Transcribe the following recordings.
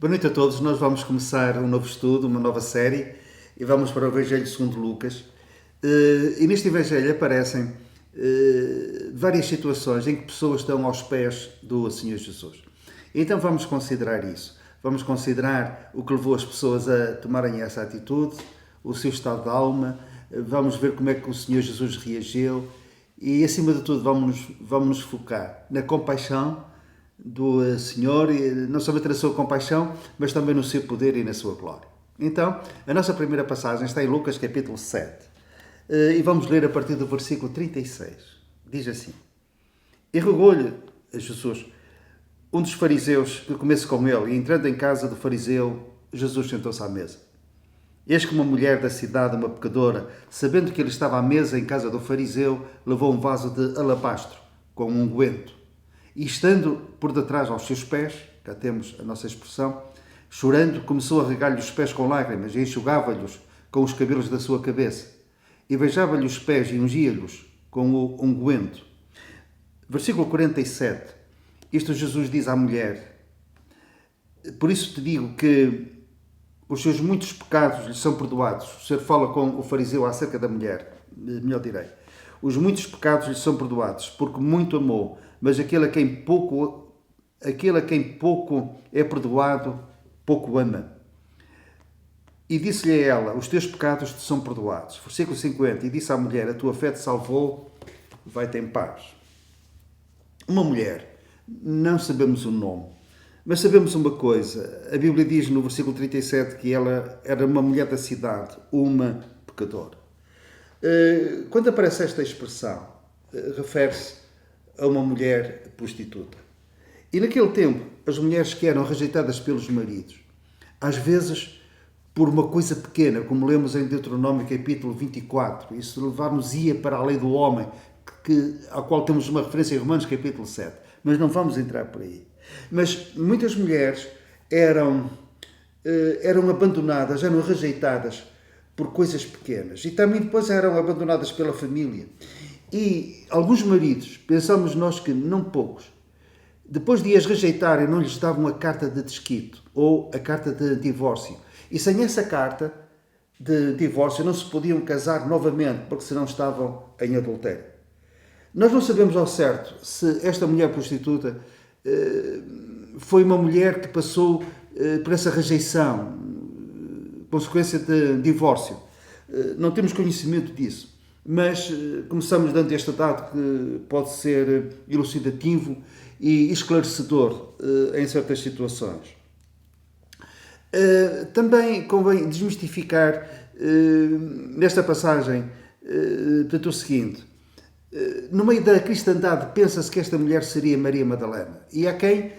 Boa noite a todos. Nós vamos começar um novo estudo, uma nova série, e vamos para o Evangelho segundo Lucas. E neste Evangelho aparecem várias situações em que pessoas estão aos pés do Senhor Jesus. Então vamos considerar isso. Vamos considerar o que levou as pessoas a tomarem essa atitude, o seu estado de alma, vamos ver como é que o Senhor Jesus reagiu e, acima de tudo, vamos nos focar na compaixão do Senhor, não somente na sua compaixão, mas também no seu poder e na sua glória. Então, a nossa primeira passagem está em Lucas capítulo 7 e vamos ler a partir do versículo 36. Diz assim: E rogou-lhe a Jesus um dos fariseus que comesse com ele, e entrando em casa do fariseu, Jesus sentou-se à mesa. Eis que uma mulher da cidade, uma pecadora, sabendo que ele estava à mesa em casa do fariseu, levou um vaso de alabastro com um unguento. E estando por detrás aos seus pés, cá temos a nossa expressão, chorando, começou a regar-lhe os pés com lágrimas e enxugava-lhes com os cabelos da sua cabeça. E beijava-lhe os pés e ungia-lhes com o unguento. Versículo 47. Isto Jesus diz à mulher: Por isso te digo que os seus muitos pecados lhe são perdoados. O Senhor fala com o fariseu acerca da mulher, melhor direi. Os muitos pecados lhe são perdoados, porque muito amou, mas aquele a quem pouco é perdoado, pouco ama. E disse-lhe a ela: Os teus pecados te são perdoados. Versículo 50. E disse à mulher: A tua fé te salvou, vai-te em paz. Uma mulher, não sabemos o nome, mas sabemos uma coisa. A Bíblia diz no versículo 37 que ela era uma mulher da cidade, uma pecadora. Quando aparece esta expressão, refere-se a uma mulher prostituta. E naquele tempo, as mulheres que eram rejeitadas pelos maridos, às vezes por uma coisa pequena, como lemos em Deuteronômio capítulo 24, isso levar-nos-ia para a lei do homem, ao qual temos uma referência em Romanos capítulo 7, mas não vamos entrar por aí. Mas muitas mulheres eram abandonadas, eram rejeitadas por coisas pequenas e também depois eram abandonadas pela família. E alguns maridos, pensamos nós que não poucos, depois de as rejeitarem, não lhes davam a carta de desquite ou a carta de divórcio. E sem essa carta de divórcio não se podiam casar novamente, porque senão estavam em adultério. Nós não sabemos ao certo se esta mulher prostituta foi uma mulher que passou por essa rejeição, consequência de divórcio. Não temos conhecimento disso, mas começamos dando este dado que pode ser elucidativo e esclarecedor em certas situações. Também convém desmistificar nesta passagem portanto, o seguinte: no meio da cristandade pensa-se que esta mulher seria Maria Madalena, e há quem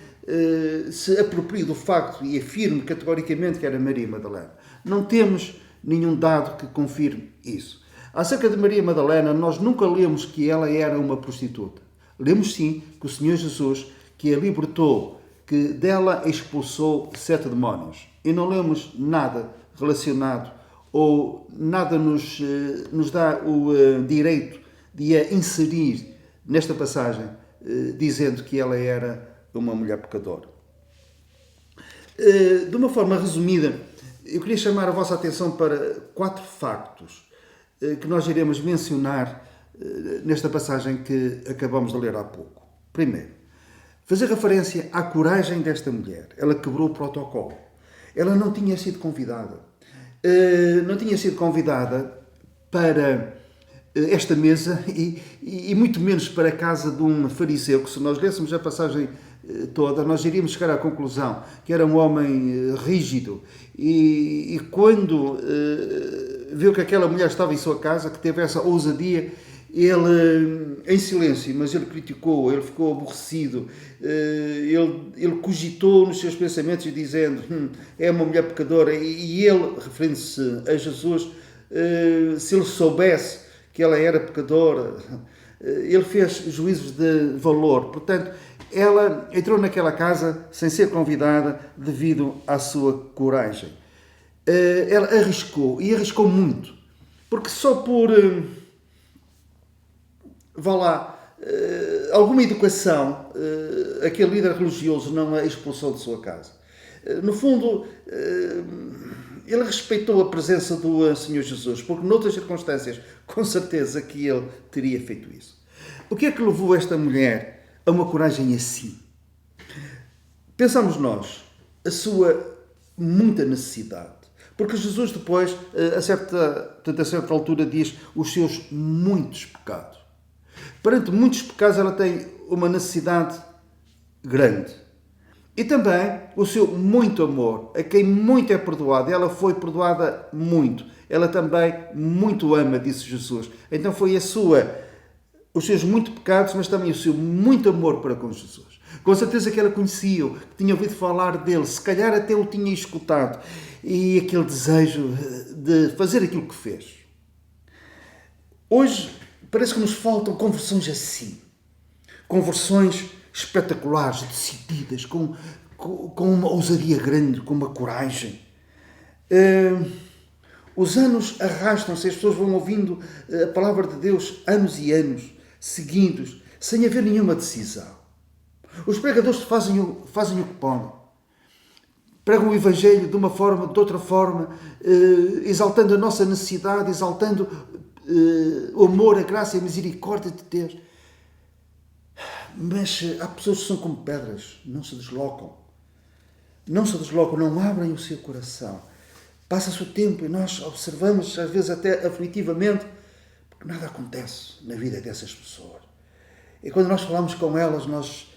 se aproprie do facto e afirme categoricamente que era Maria Madalena. Não temos nenhum dado que confirme isso. Acerca de Maria Madalena, nós nunca lemos que ela era uma prostituta. Lemos sim que o Senhor Jesus, que a libertou, que dela expulsou 7 demónios. E não lemos nada relacionado ou nada nos dá o direito de a inserir nesta passagem, dizendo que ela era uma mulher pecadora. De uma forma resumida, eu queria chamar a vossa atenção para 4 factos que nós iremos mencionar nesta passagem que acabamos de ler há pouco. Primeiro, fazer referência à coragem desta mulher. Ela quebrou o protocolo. Ela não tinha sido convidada. Não tinha sido convidada para esta mesa e muito menos para a casa de um fariseu, que se nós lêssemos a passagem toda, nós iríamos chegar à conclusão que era um homem rígido e quando viu que aquela mulher estava em sua casa, que teve essa ousadia, ele, em silêncio, mas ele criticou, ele ficou aborrecido, ele cogitou nos seus pensamentos dizendo, é uma mulher pecadora, e ele, referindo-se a Jesus, se ele soubesse que ela era pecadora, ele fez juízos de valor. Portanto, ela entrou naquela casa sem ser convidada devido à sua coragem. Ela arriscou, e arriscou muito, porque só por alguma educação, aquele líder religioso não a expulsou de sua casa. No fundo, ele respeitou a presença do Senhor Jesus, porque noutras circunstâncias, com certeza que ele teria feito isso. O que é que levou esta mulher a uma coragem assim? Pensamos nós, a sua muita necessidade. Porque Jesus depois, a certa altura, diz os seus muitos pecados. Perante muitos pecados, ela tem uma necessidade grande. E também o seu muito amor, a quem muito é perdoado. Ela foi perdoada muito. Ela também muito ama, disse Jesus. Então foi os seus muito pecados, mas também o seu muito amor para com Jesus. Com certeza que ela conhecia-o, que tinha ouvido falar dele, se calhar até o tinha escutado. E aquele desejo de fazer aquilo que fez. Hoje parece que nos faltam conversões assim. Conversões espetaculares, decididas, com uma ousadia grande, com uma coragem. Os anos arrastam-se, as pessoas vão ouvindo a palavra de Deus anos e anos, seguidos, sem haver nenhuma decisão. Os pregadores fazem o que podem. Pregam o Evangelho de uma forma, de outra forma, exaltando a nossa necessidade, exaltando o amor, a graça e a misericórdia de Deus. Mas há pessoas que são como pedras, não se deslocam. Não se deslocam, não abrem o seu coração. Passa-se o tempo e nós observamos, às vezes até aflitivamente, porque nada acontece na vida dessas pessoas. E quando nós falamos com elas, nós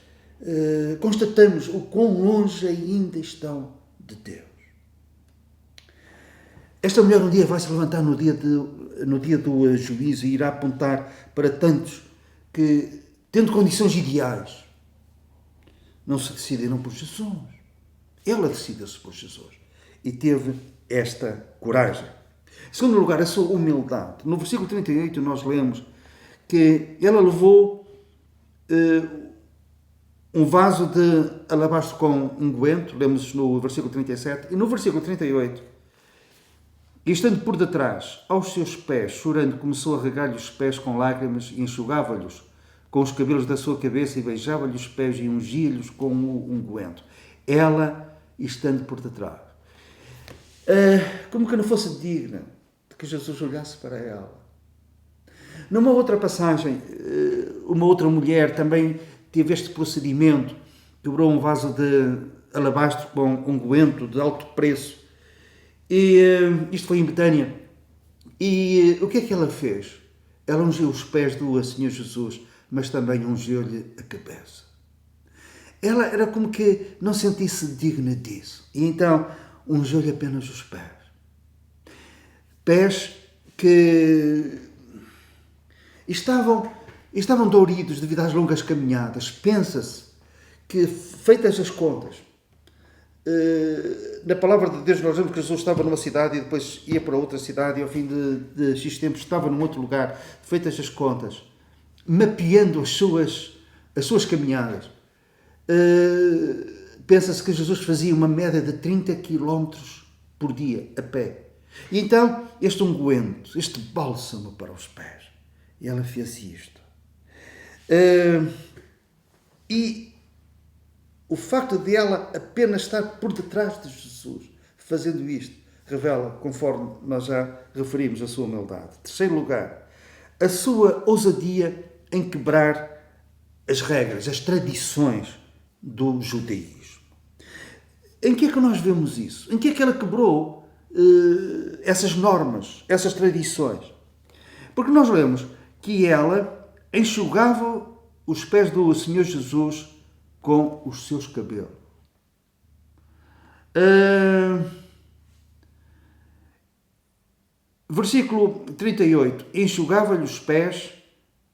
constatamos o quão longe ainda estão de Deus. Esta mulher um dia vai se levantar no dia do juízo e irá apontar para tantos que, tendo condições ideais, não se decidiram por Jesus. Ela decida-se por Jesus e teve esta coragem. Em segundo lugar, a sua humildade. No versículo 38 nós lemos que ela levou um vaso de alabastro com unguento, lemos no versículo 37, e no versículo 38, e estando por detrás, aos seus pés, chorando, começou a regar-lhe os pés com lágrimas e enxugava-lhes com os cabelos da sua cabeça e beijava-lhe os pés e ungia-lhes com o unguento. Ela, estando por detrás. Como que não fosse digna de que Jesus olhasse para ela. Numa outra passagem, uma outra mulher também teve este procedimento, quebrou um vaso de alabastro com unguento de alto preço. E isto foi em Betânia. E o que é que ela fez? Ela ungiu os pés do Senhor Jesus, mas também ungiu-lhe a cabeça. Ela era como que não sentisse digna disso. E então ungiu-lhe apenas os pés. Pés que estavam doloridos devido às longas caminhadas. Pensa-se que, feitas as contas, na palavra de Deus nós vemos que Jesus estava numa cidade e depois ia para outra cidade e ao fim de X tempo estava num outro lugar. Feitas as contas, mapeando as suas caminhadas, pensa-se que Jesus fazia uma média de 30 km por dia a pé. E então este unguento, este bálsamo para os pés, e ela fez isto. E o facto de ela apenas estar por detrás de Jesus, fazendo isto, revela, conforme nós já referimos, a sua humildade. Terceiro lugar, a sua ousadia em quebrar as regras, as tradições do judaísmo. Em que é que nós vemos isso? Em que é que ela quebrou essas normas, essas tradições? Porque nós lemos que ela enxugava os pés do Senhor Jesus com os seus cabelos. Versículo 38. Enxugava-lhe os pés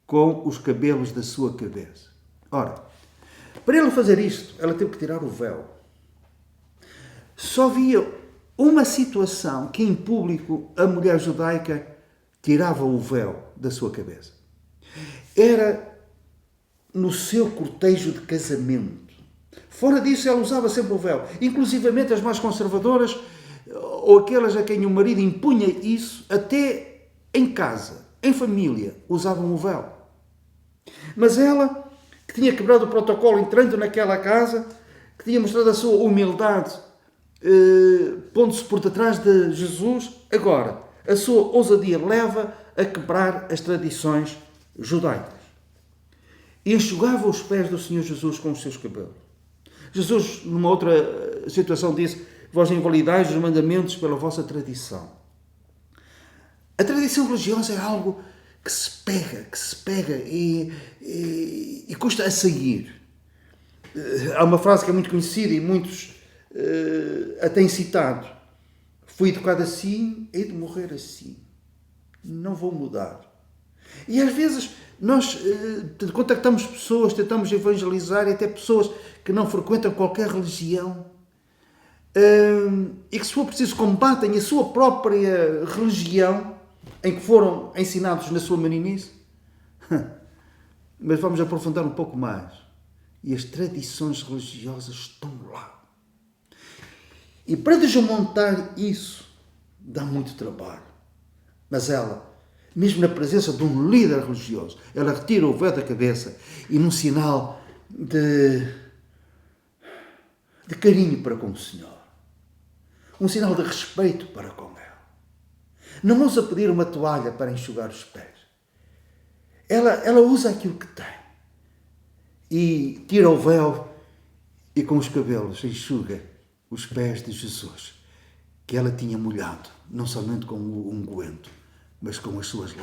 com os cabelos da sua cabeça. Ora, para ela fazer isto, ela teve que tirar o véu. Só havia uma situação que em público a mulher judaica tirava o véu da sua cabeça. Era no seu cortejo de casamento. Fora disso, ela usava sempre o véu. Inclusivamente as mais conservadoras, ou aquelas a quem o marido impunha isso, até em casa, em família, usavam o véu. Mas ela, que tinha quebrado o protocolo entrando naquela casa, que tinha mostrado a sua humildade pondo-se por detrás de Jesus. Agora, a sua ousadia leva a quebrar as tradições judaicas. E enxugava os pés do Senhor Jesus com os seus cabelos. Jesus, numa outra situação, disse: vós invalidais os mandamentos pela vossa tradição. A tradição religiosa é algo que se pega e custa a sair. Há uma frase que é muito conhecida e muitos a têm citado: fui educado assim, hei de morrer assim. Não vou mudar. E às vezes nós contactamos pessoas, tentamos evangelizar, e até pessoas que não frequentam qualquer religião, e que, se for preciso, combatem a sua própria religião em que foram ensinados na sua meninice. Mas vamos aprofundar um pouco mais. E as tradições religiosas estão lá. E para desmontar isso dá muito trabalho. Mas ela, mesmo na presença de um líder religioso, ela retira o véu da cabeça e, num sinal de carinho para com o Senhor, um sinal de respeito para com Ele, não ousa pedir uma toalha para enxugar os pés. Ela usa aquilo que tem e tira o véu e, com os cabelos, enxuga os pés de Jesus, que ela tinha molhado, não somente com o unguento, mas com as suas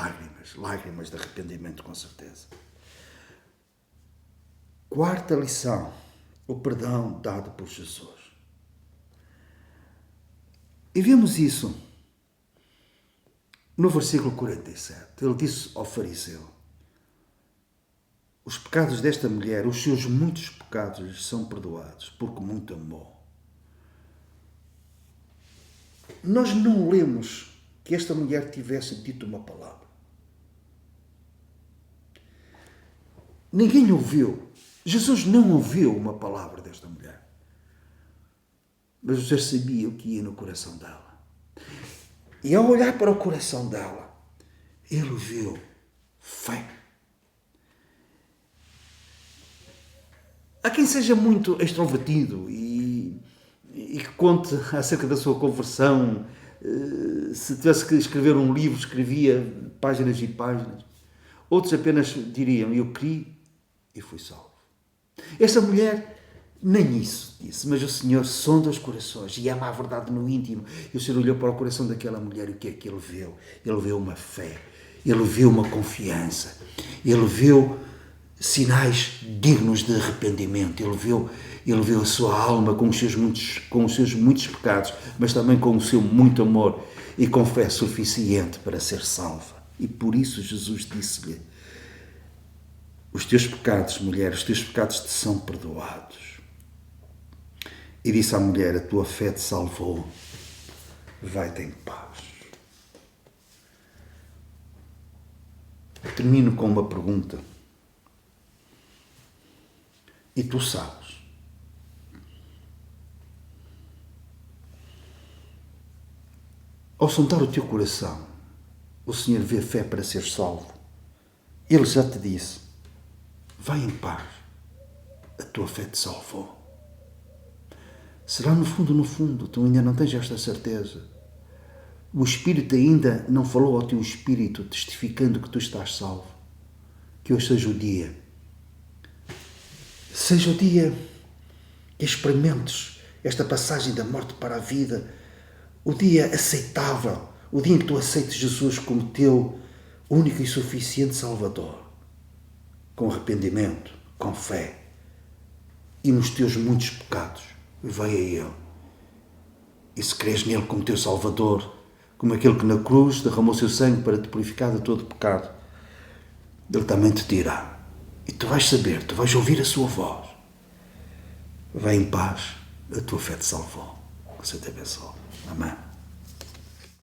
lágrimas de arrependimento, com certeza. Quarta lição: o perdão dado por Jesus. E vemos isso no versículo 47. Ele disse ao fariseu: os pecados desta mulher, os seus muitos pecados, lhes são perdoados, porque muito amou. Nós não lemos que esta mulher tivesse dito uma palavra. Ninguém ouviu. Jesus não ouviu uma palavra desta mulher. Mas Jesus sabia o que ia no coração dela. E ao olhar para o coração dela, ele viu fé. Há quem seja muito extrovertido e que conte acerca da sua conversão. Se tivesse que escrever um livro, escrevia páginas e páginas. Outros apenas diriam: eu criei e fui salvo. Esta mulher nem isso disse, mas o Senhor sonda os corações e ama a verdade no íntimo. E o Senhor olhou para o coração daquela mulher e o que é que ele viu? Ele viu uma fé, ele viu uma confiança, ele viu sinais dignos de arrependimento, ele viu a sua alma com os seus muitos pecados, mas também com o seu muito amor e com fé suficiente para ser salva. E por isso Jesus disse-lhe: os teus pecados, mulher, os teus pecados te são perdoados. E disse à mulher: a tua fé te salvou, vai-te em paz. Termino com uma pergunta. E tu sabes? Ao sondar o teu coração, o Senhor vê fé para ser salvo. Ele já te disse: vai em paz, a tua fé te salvou. Será no fundo, tu ainda não tens esta certeza. O Espírito ainda não falou ao teu espírito, testificando que tu estás salvo. Que hoje seja o dia. Seja o dia que experimentes esta passagem da morte para a vida, o dia aceitável, o dia em que tu aceites Jesus como teu único e suficiente Salvador, com arrependimento, com fé, e nos teus muitos pecados, vai a Ele. E se crês nele como teu Salvador, como aquele que na cruz derramou seu sangue para te purificar de todo pecado, Ele também te dirá. E tu vais saber, tu vais ouvir a sua voz. Vai em paz, a tua fé te salvou. Que o Senhor te abençoe. Amém.